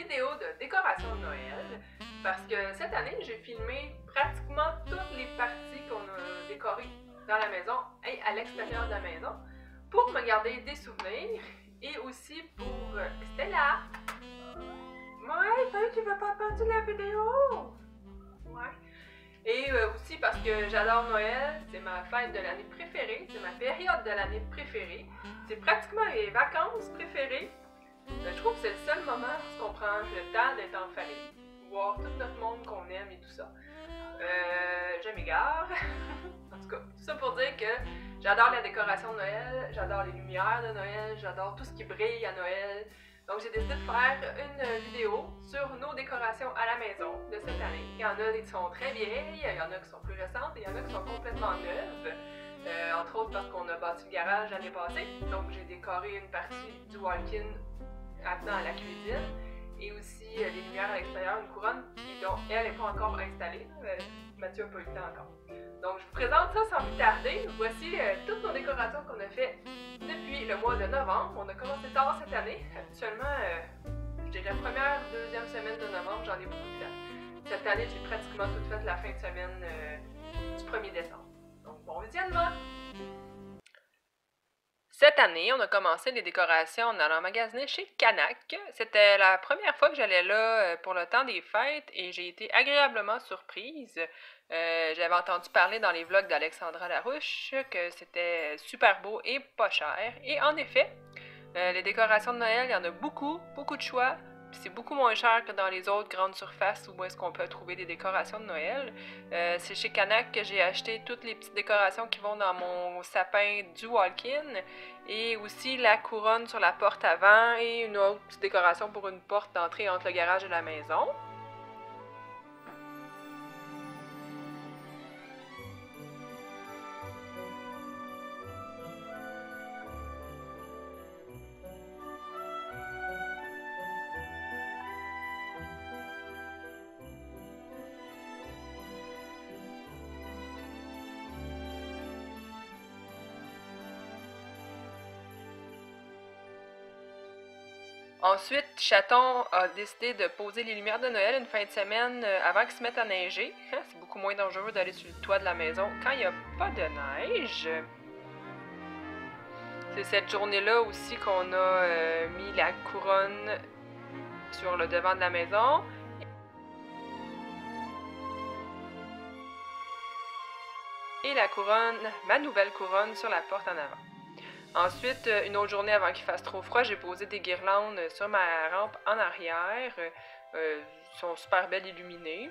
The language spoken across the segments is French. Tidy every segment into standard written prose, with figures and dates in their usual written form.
vidéo de décoration de Noël parce que cette année, j'ai filmé pratiquement toutes les parties qu'on a décorées dans la maison et à l'extérieur de la maison pour me garder des souvenirs et aussi pour Stella. Ouais, tu vas pas perdu la vidéo? Ouais. Et aussi parce que j'adore Noël, c'est ma fête de l'année préférée, c'est ma période de l'année préférée, c'est pratiquement mes vacances préférées. Je trouve que c'est le seul moment où on prend le temps d'être en famille, voir tout notre monde qu'on aime et tout ça. Je m'égare. En tout cas, tout ça pour dire que j'adore la décoration de Noël, j'adore les lumières de Noël, j'adore tout ce qui brille à Noël. Donc j'ai décidé de faire une vidéo sur nos décorations à la maison de cette année. Il y en a qui sont très vieilles, il y en a qui sont plus récentes et il y en a qui sont complètement neuves. Entre autres parce qu'on a bâti le garage l'année passée. Donc j'ai décoré une partie du walk-in attenant à la cuisine. Et aussi les lumières à l'extérieur, une couronne qui, dont elle n'est pas encore installée. Mathieu n'a pas eu le temps encore. Donc je vous présente ça sans plus tarder. Voici toutes nos décorations qu'on a fait depuis le mois de novembre. On a commencé tard cette année. Habituellement, je dirais première, deuxième semaine de novembre, j'en ai beaucoup fait. Cette année, j'ai pratiquement tout fait la fin de semaine du 1er décembre. Donc bon visionnement! Cette année, on a commencé les décorations en allant magasiner chez Canac. C'était la première fois que j'allais là pour le temps des fêtes et j'ai été agréablement surprise. J'avais entendu parler dans les vlogs d'Alexandra Larouche que c'était super beau et pas cher. Et en effet, les décorations de Noël, il y en a beaucoup de choix. C'est beaucoup moins cher que dans les autres grandes surfaces où est-ce qu'on peut trouver des décorations de Noël. C'est chez Canac que j'ai acheté toutes les petites décorations qui vont dans mon sapin du walk-in et aussi la couronne sur la porte avant et une autre petite décoration pour une porte d'entrée entre le garage et la maison. Ensuite, Chaton a décidé de poser les lumières de Noël une fin de semaine avant qu'il se mette à neiger. C'est beaucoup moins dangereux d'aller sur le toit de la maison quand il n'y a pas de neige. C'est cette journée-là aussi qu'on a mis la couronne sur le devant de la maison. Et la couronne, ma nouvelle couronne, sur la porte en avant. Ensuite, une autre journée avant qu'il fasse trop froid, j'ai posé des guirlandes sur ma rampe en arrière. Elles sont super belles illuminées.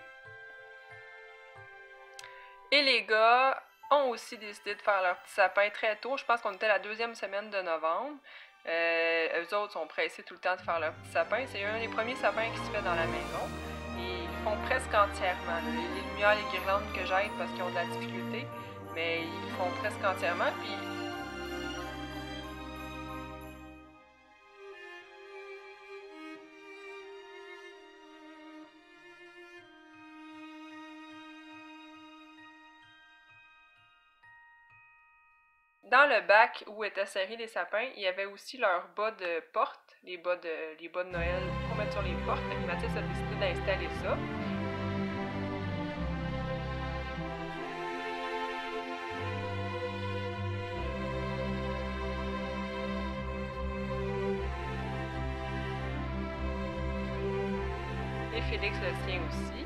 Et les gars ont aussi décidé de faire leur petit sapin très tôt. Je pense qu'on était la deuxième semaine de novembre. Eux autres sont pressés tout le temps de faire leur petit sapin. C'est un des premiers sapins qui se fait dans la maison. Et ils font presque entièrement. Les lumières, les guirlandes que j'aide parce qu'ils ont de la difficulté. Mais ils font presque entièrement. Puis dans le bac où étaient serrés les sapins, il y avait aussi leurs bas de porte, les bas de Noël pour mettre sur les portes. Fait que Mathis a décidé d'installer ça. Et Félix le sien aussi.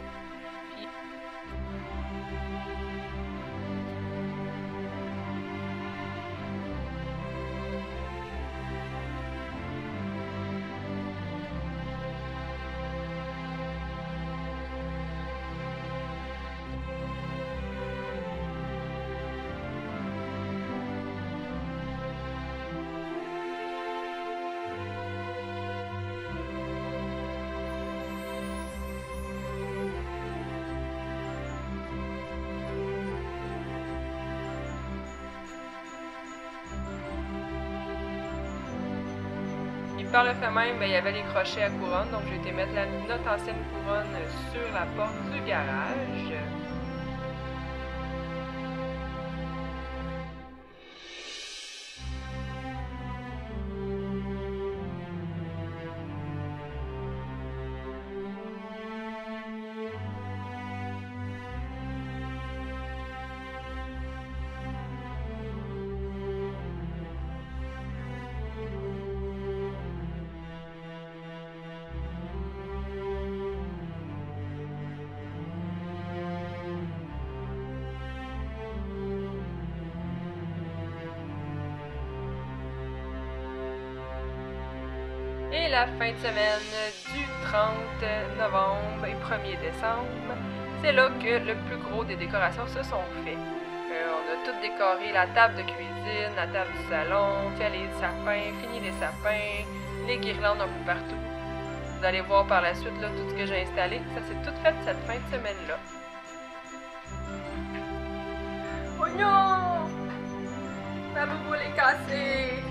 Puis par le fait même, il y avait les crochets à couronne, donc j'ai été mettre notre ancienne couronne sur la porte du garage. la fin de semaine du 30 novembre et 1er décembre. C'est là que le plus gros des décorations se sont faits. On a tout décoré la table de cuisine, la table du salon, fait les sapins, fini les sapins, les guirlandes un peu partout. Vous allez voir par la suite là, tout ce que j'ai installé. Ça s'est tout fait cette fin de semaine-là. Oh non! Ma boubou est cassée!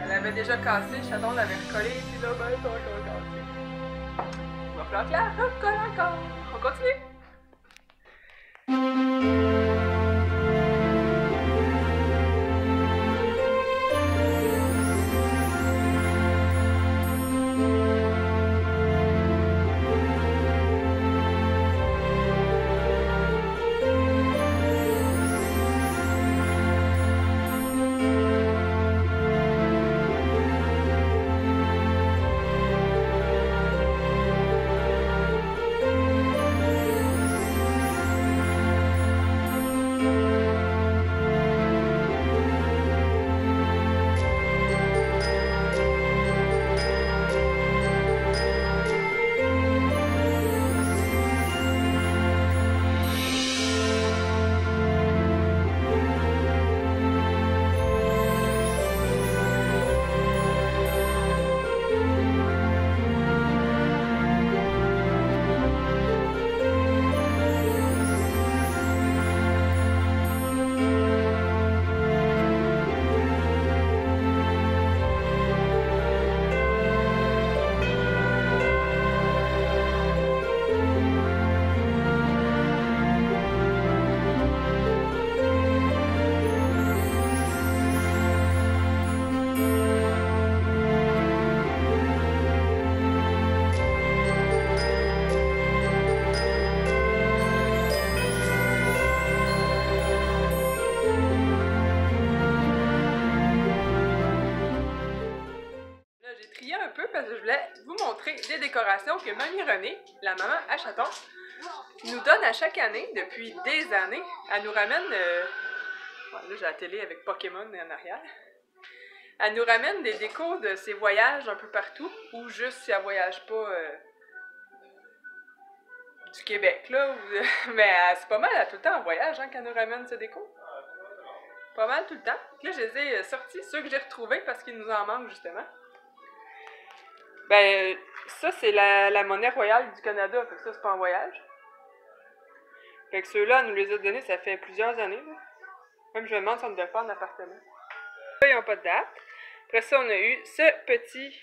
Elle avait déjà cassé, Chaton l'avait recollé, puis là, ben, elle est encore cassée. Il va falloir que la recolle encore. On continue! Un peu parce que je voulais vous montrer des décorations que Mamie Renée, la maman à Chaton, nous donne à chaque année depuis des années. Elle nous ramène, là j'ai la télé avec Pokémon en arrière, elle nous ramène des décos de ses voyages un peu partout, ou juste si elle voyage pas du Québec là, mais c'est pas mal, elle a tout le temps en voyage hein, qu'elle nous ramène ces décos. Pas mal tout le temps. Là je les ai sortis, ceux que j'ai retrouvés parce qu'il nous en manque justement. Ben, ça, c'est la monnaie royale du Canada, fait que ça, c'est pas en voyage. Fait que ceux-là, elle nous les a donnés, ça fait plusieurs années, là. Même je me demande si on devait faire un appartement. Là, ils n'ont pas de date. Après ça, on a eu ce petit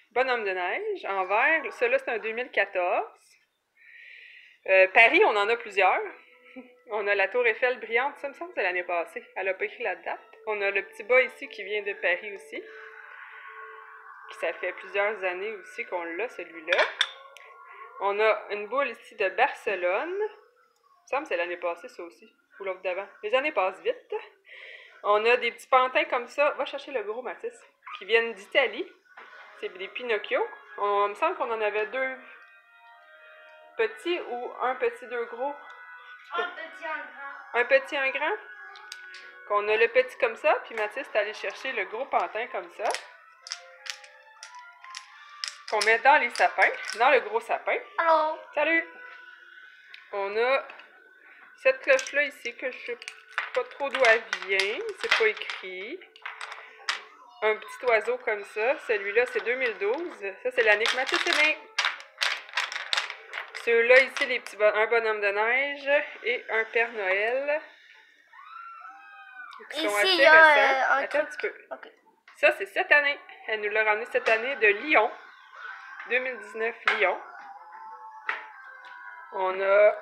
bonhomme de neige en verre. Celui-là, c'est un 2014. Paris, on en a plusieurs. On a la tour Eiffel brillante, ça me semble que c'est l'année passée. Elle n'a pas écrit la date. On a le petit bas ici qui vient de Paris aussi. Ça fait plusieurs années aussi qu'on l'a, celui-là. On a une boule ici de Barcelone. Il me semble que c'est l'année passée, ça aussi. Ou l'autre d'avant. Les années passent vite. On a des petits pantins comme ça. Va chercher le gros, Mathis. Qui viennent d'Italie. C'est des Pinocchio. Il me semble qu'on en avait deux petits ou un petit, deux gros. Un petit, un grand. Un petit, un grand. Qu'on a le petit comme ça. Puis Mathis est allé chercher le gros pantin comme ça. Qu'on met dans les sapins, dans le gros sapin. Allô? Salut! On a cette cloche-là ici que je sais pas trop d'où elle vient, c'est pas écrit. Un petit oiseau comme ça, celui-là c'est 2012, ça c'est l'année que Mathis est né. Ceux-là ici, les petits un bonhomme de neige et un Père Noël. Qui sont assez récents. Attends un petit peu. Okay. Ça c'est cette année, elle nous l'a ramené cette année de Lyon. 2019 Lyon. On a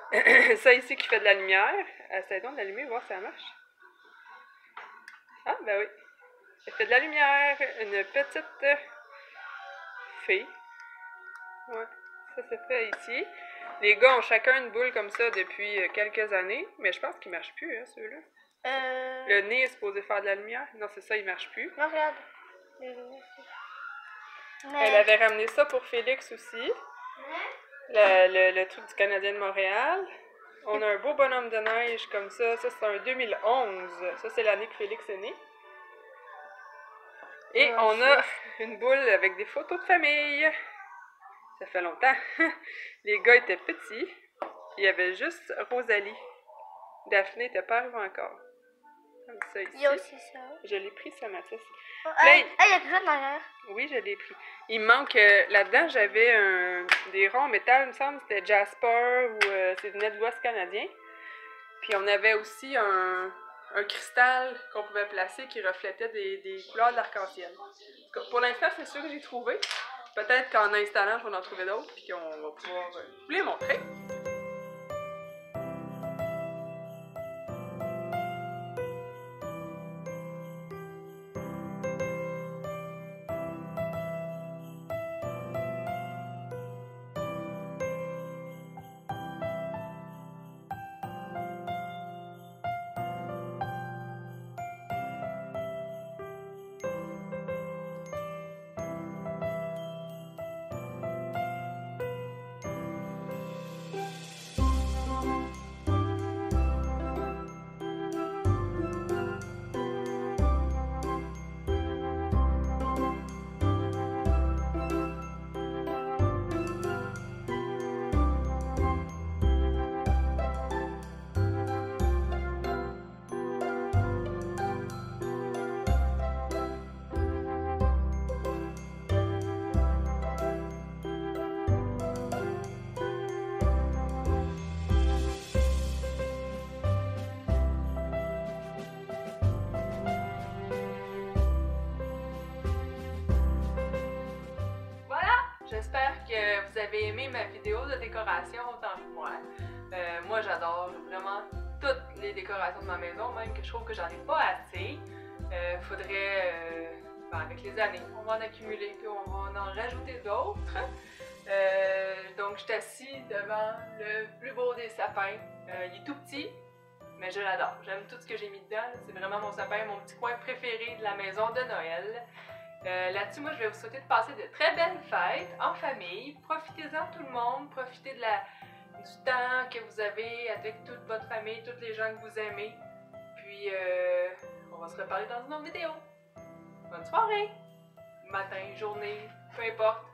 ça ici qui fait de la lumière. Essayons donc de l'allumer, voir si ça marche. Ah, ben oui. Ça fait de la lumière. Une petite fée. Ouais, ça se fait ici. Les gars ont chacun une boule comme ça depuis quelques années. Mais je pense qu'ils ne marchent plus, hein, ceux-là. Le nez est supposé faire de la lumière. Non, c'est ça, il ne marche plus. Non, regarde. Elle avait ramené ça pour Félix aussi. Le truc du Canadien de Montréal. On a un beau bonhomme de neige comme ça. Ça, c'est un 2011. Ça, c'est l'année que Félix est né. Et on a une boule avec des photos de famille. Ça fait longtemps. Les gars étaient petits. Il y avait juste Rosalie. Daphné n'était pas arrivée encore. Comme ça ici. Il y a aussi ça. Je l'ai pris, ça, Mathis. Oh, Là, il y a quelque chose derrière. Oui, je l'ai pris. Il manque, là-dedans, j'avais des ronds en métal, il me semble, c'était Jasper ou c'est venait de l'Ouest canadien. Puis on avait aussi un cristal qu'on pouvait placer qui reflétait des couleurs de l'arc-en-ciel. Pour l'instant, c'est sûr que j'ai trouvé. Peut-être qu'en installant, je vais en trouver d'autres, puis qu'on va pouvoir vous les montrer. J'espère que vous avez aimé ma vidéo de décoration autant que moi. Moi, j'adore vraiment toutes les décorations de ma maison, même que je trouve que j'en ai pas assez. Faudrait, avec les années, on va en accumuler puis on va en rajouter d'autres. Donc, je suis assise devant le plus beau des sapins. Il est tout petit, mais je l'adore. J'aime tout ce que j'ai mis dedans. C'est vraiment mon sapin, mon petit coin préféré de la maison de Noël. Là-dessus, moi, je vais vous souhaiter de passer de très belles fêtes en famille. Profitez-en tout le monde, profitez du temps que vous avez avec toute votre famille, toutes les gens que vous aimez. Puis, on va se reparler dans une autre vidéo. Bonne soirée, matin, journée, peu importe.